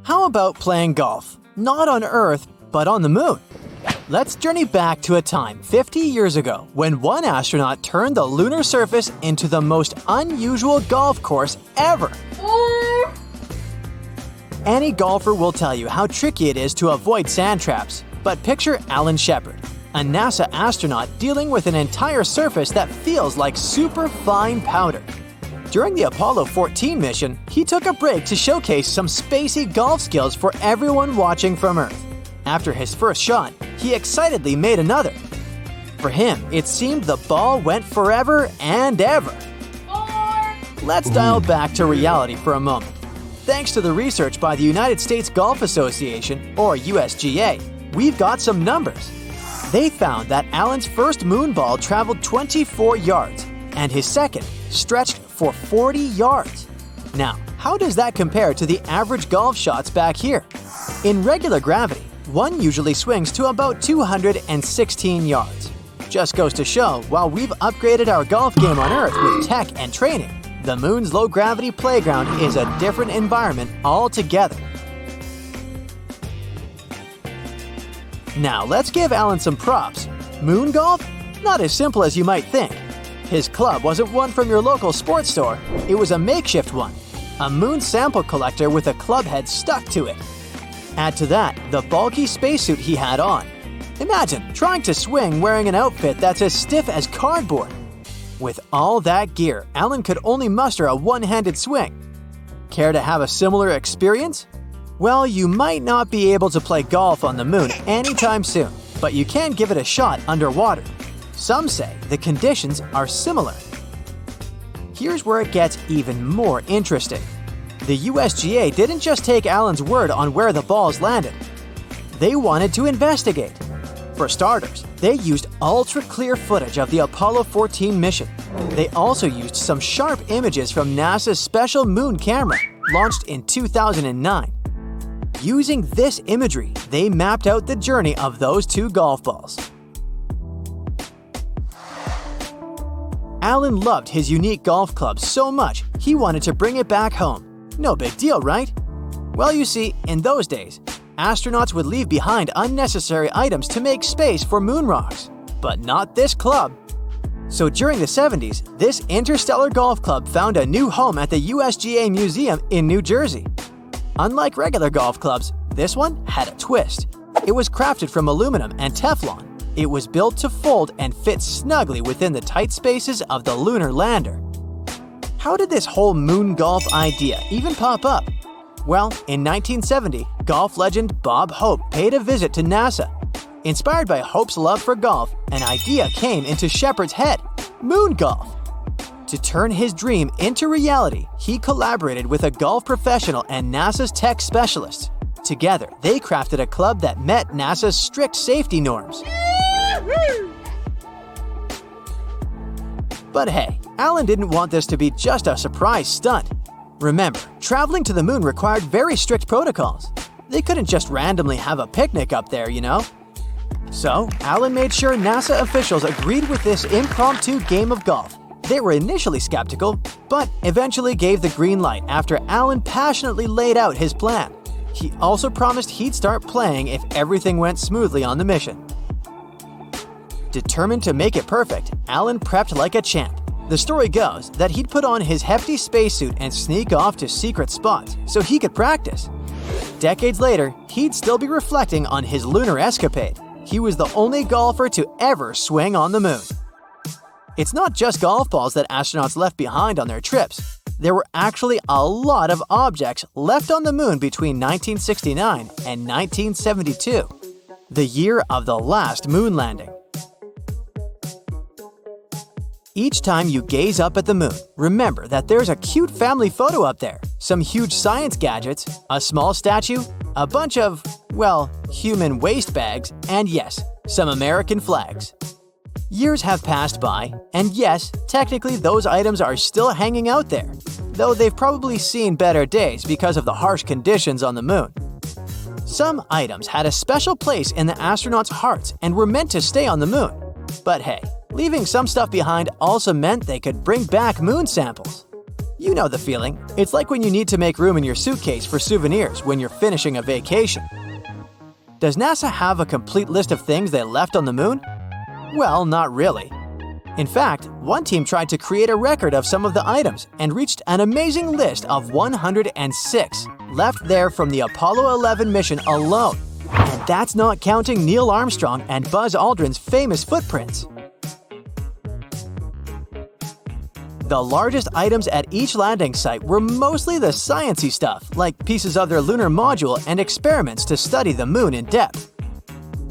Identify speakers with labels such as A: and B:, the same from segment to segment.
A: How about playing golf? Not on Earth, but on the moon. Let's journey back to a time 50 years ago when one astronaut turned the lunar surface into the most unusual golf course ever. Any golfer will tell you how tricky it is to avoid sand traps, but picture Alan Shepard, a NASA astronaut dealing with an entire surface that feels like super fine powder. During the Apollo 14 mission, he took a break to showcase some spacey golf skills for everyone watching from Earth. After his first shot, he excitedly made another. For him, it seemed the ball went forever and ever. Let's dial back to reality for a moment. Thanks to the research by the United States Golf Association, or USGA, we've got some numbers. They found that Alan's first moon ball traveled 24 yards, and his second stretched for 40 yards. Now, how does that compare to the average golf shots back here? In regular gravity, one usually swings to about 216 yards. Just goes to show, while we've upgraded our golf game on Earth with tech and training, the moon's low-gravity playground is a different environment altogether. Now, let's give Alan some props. Moon golf? Not as simple as you might think. His club wasn't one from your local sports store. It was a makeshift one. A moon sample collector with a club head stuck to it. Add to that the bulky spacesuit he had on. Imagine trying to swing wearing an outfit that's as stiff as cardboard. With all that gear, Alan could only muster a one-handed swing. Care to have a similar experience? Well, you might not be able to play golf on the moon anytime soon, but you can give it a shot underwater. Some say the conditions are similar. Here's where it gets even more interesting. The USGA didn't just take Alan's word on where the balls landed. They wanted to investigate. For starters, they used ultra-clear footage of the Apollo 14 mission. They also used some sharp images from NASA's special moon camera, launched in 2009. Using this imagery, they mapped out the journey of those two golf balls. Alan loved his unique golf club so much, he wanted to bring it back home. No big deal, right? Well, you see, in those days, astronauts would leave behind unnecessary items to make space for moon rocks. But not this club. So during the 70s, this interstellar golf club found a new home at the USGA Museum in New Jersey. Unlike regular golf clubs, this one had a twist. It was crafted from aluminum and Teflon. It was built to fold and fit snugly within the tight spaces of the lunar lander. How did this whole moon golf idea even pop up? Well, in 1970, golf legend Bob Hope paid a visit to NASA. Inspired by Hope's love for golf, an idea came into Shepard's head: moon golf. To turn his dream into reality, he collaborated with a golf professional and NASA's tech specialists. Together, they crafted a club that met NASA's strict safety norms. But hey, Alan didn't want this to be just a surprise stunt. Remember, traveling to the moon required very strict protocols. They couldn't just randomly have a picnic up there, you know? So, Alan made sure NASA officials agreed with this impromptu game of golf. They were initially skeptical, but eventually gave the green light after Alan passionately laid out his plan. He also promised he'd start playing if everything went smoothly on the mission. Determined to make it perfect, Alan prepped like a champ. The story goes that he'd put on his hefty spacesuit and sneak off to secret spots so he could practice. Decades later, he'd still be reflecting on his lunar escapade. He was the only golfer to ever swing on the moon. It's not just golf balls that astronauts left behind on their trips. There were actually a lot of objects left on the moon between 1969 and 1972, the year of the last moon landing. Each time you gaze up at the moon, remember that there's a cute family photo up there, some huge science gadgets, a small statue, a bunch of, well, human waste bags, and yes, some American flags. Years have passed by, and yes, technically those items are still hanging out there, though they've probably seen better days because of the harsh conditions on the moon. Some items had a special place in the astronauts' hearts and were meant to stay on the moon. But hey, leaving some stuff behind also meant they could bring back moon samples. You know the feeling. It's like when you need to make room in your suitcase for souvenirs when you're finishing a vacation. Does NASA have a complete list of things they left on the moon? Well, not really. In fact, one team tried to create a record of some of the items and reached an amazing list of 106 left there from the Apollo 11 mission alone. And that's not counting Neil Armstrong and Buzz Aldrin's famous footprints. The largest items at each landing site were mostly the sciencey stuff, like pieces of their lunar module and experiments to study the moon in depth.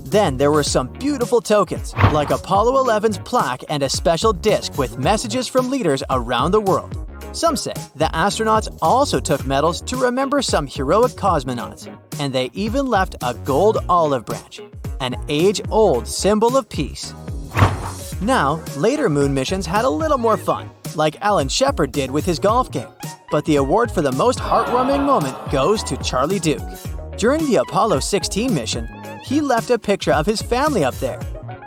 A: Then there were some beautiful tokens, like Apollo 11's plaque and a special disc with messages from leaders around the world. Some say the astronauts also took medals to remember some heroic cosmonauts, and they even left a gold olive branch, an age-old symbol of peace. Now, later moon missions had a little more fun, like Alan Shepard did with his golf game. But the award for the most heartwarming moment goes to Charlie Duke. During the Apollo 16 mission, he left a picture of his family up there.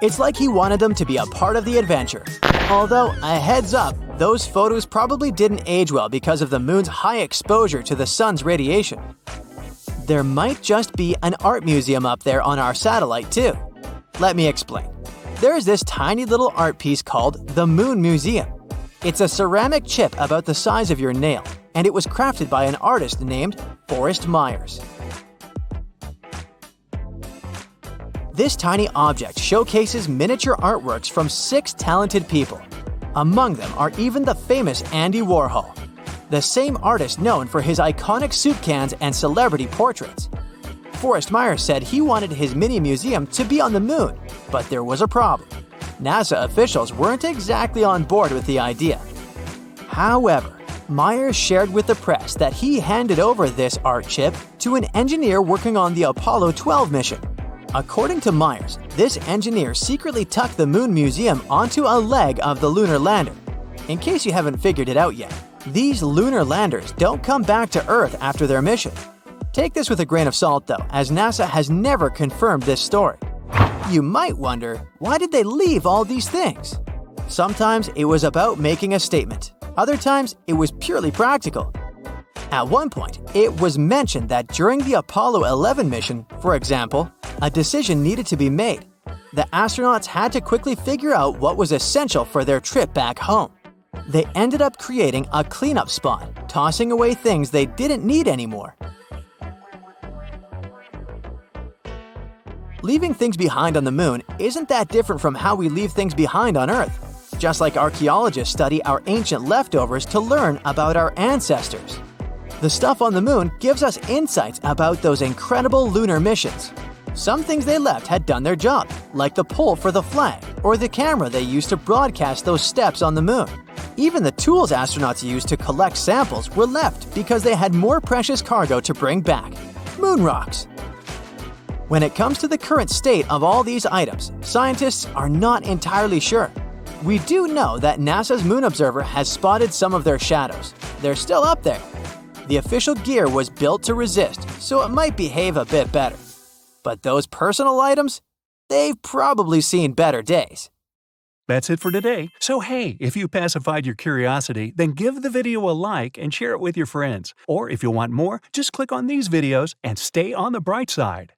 A: It's like he wanted them to be a part of the adventure. Although, a heads up, those photos probably didn't age well because of the moon's high exposure to the sun's radiation. There might just be an art museum up there on our satellite too. Let me explain. There is this tiny little art piece called the Moon Museum. It's a ceramic chip about the size of your nail, and it was crafted by an artist named Forrest Myers. This tiny object showcases miniature artworks from 6 talented people. Among them are even the famous Andy Warhol, the same artist known for his iconic soup cans and celebrity portraits. Forrest Myers said he wanted his mini museum to be on the moon, but there was a problem. NASA officials weren't exactly on board with the idea. However, Myers shared with the press that he handed over this art chip to an engineer working on the Apollo 12 mission. According to Myers, this engineer secretly tucked the Moon Museum onto a leg of the lunar lander. In case you haven't figured it out yet, these lunar landers don't come back to Earth after their mission. Take this with a grain of salt though, as NASA has never confirmed this story. You might wonder, why did they leave all these things? Sometimes it was about making a statement. Other times, it was purely practical. At one point, it was mentioned that during the Apollo 11 mission, for example, a decision needed to be made. The astronauts had to quickly figure out what was essential for their trip back home. They ended up creating a cleanup spot, tossing away things they didn't need anymore. Leaving things behind on the moon isn't that different from how we leave things behind on Earth. Just like archaeologists study our ancient leftovers to learn about our ancestors. The stuff on the moon gives us insights about those incredible lunar missions. Some things they left had done their job, like the pole for the flag or the camera they used to broadcast those steps on the moon. Even the tools astronauts used to collect samples were left because they had more precious cargo to bring back – moon rocks. When it comes to the current state of all these items, scientists are not entirely sure. We do know that NASA's Moon Observer has spotted some of their shadows. They're still up there. The official gear was built to resist, so it might behave a bit better. But those personal items? They've probably seen better days.
B: That's it for today. So hey, if you pacified your curiosity, then give the video a like and share it with your friends. Or if you want more, just click on these videos and stay on the bright side.